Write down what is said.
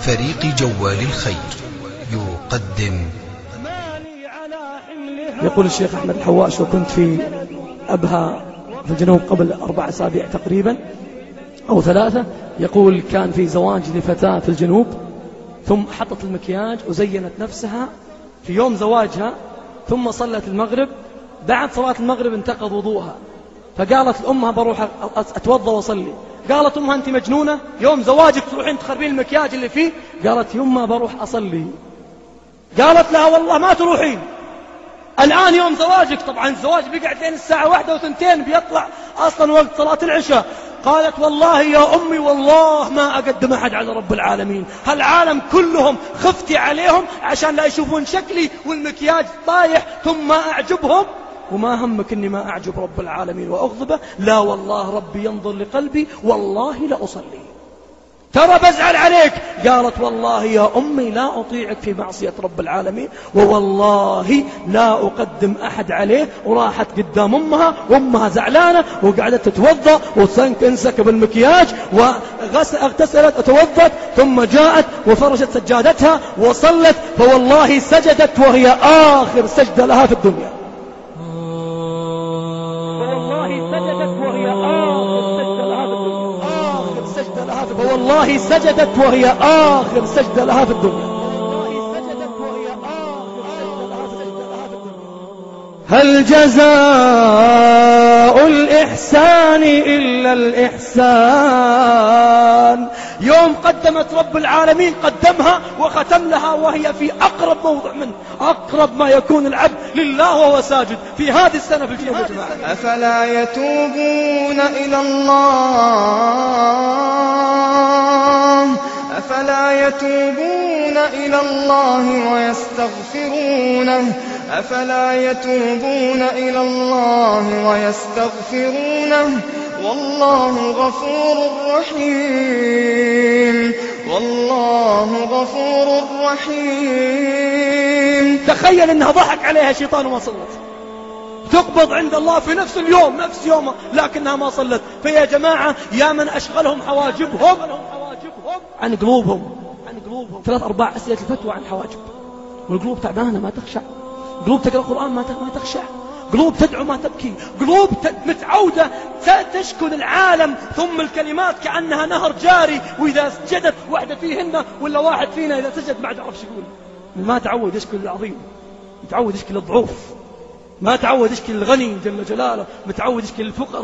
فريق جوال الخير يقدم. يقول الشيخ أحمد الحواش: وكنت في أبها في الجنوب قبل 4 أسابيع تقريبا أو 3. يقول كان في زواج لفتاة في الجنوب، ثم حطت المكياج وزينت نفسها في يوم زواجها، ثم صلت المغرب. بعد صلاة المغرب انتقض وضوءها، فقالت لأمها: بروح أتوضى وصلي. قالت أمها: أنت مجنونة؟ يوم زواجك تروحين تخربين المكياج اللي فيه؟ قالت: يما بروح أصلي. قالت لها: والله ما تروحين، الآن يوم زواجك. طبعا الزواج بيقعد لين الساعة 1 و2 بيطلع أصلا وقت صلاة العشاء. قالت: والله يا أمي والله ما أقدم أحد على رب العالمين، هالعالم كلهم خفتي عليهم عشان لا يشوفون شكلي والمكياج طايح ثم ما أعجبهم، وما همك أني ما أعجب رب العالمين وأغضبه؟ لا والله ربي ينظر لقلبي، والله لأصلي، ترى بزعل عليك. قالت: والله يا أمي لا أطيعك في معصية رب العالمين، ووالله لا أقدم أحد عليه. وراحت قدام أمها وأمها زعلانة وقعدت تتوضأ وتنسكب المكياج واغتسلت وتوضت، ثم جاءت وفرشت سجادتها وصلت، فوالله سجدت وهي آخر سجدة لها في الدنيا. فوالله سجدت وهي آخر سجدة لها في الدنيا. هل جزاء الإحسان إلا الإحسان؟ يوم قدمت رب العالمين قدمها وختم لها وهي في أقرب موضع منه، أقرب ما يكون العبد لله وهو ساجد في هذه السنة في الجنوب. أفلا يتوبون إلى الله؟ أفلا يتوبون إلى الله ويستغفرونه؟ أفلا يتوبون إلى الله ويستغفرونه؟ والله غفور رحيم، والله غفور رحيم. تخيل انها ضحك عليها شيطان وما صلت، تقبض عند الله في نفس اليوم نفس يومه لكنها ما صلت. فيا جماعة يا من أشغلهم حواجبهم عن قلوبهم 3-4 أسئلة الفتوى عن حواجب، والقلوب تعبانة ما تخشع، قلوب تقرأ القرآن ما تخشع، قلوب تدعو ما تبكي، قلوب متعودة تشكل العالم، ثم الكلمات كأنها نهر جاري، وإذا سجدت واحدة فيهن ولا واحد فينا إذا سجد ما عرف شو يقول. ما تعود يشكل العظيم، متعود يشكل الضعوف، ما تعود يشكل الغني جل جلاله، متعود يشكل الفقراء.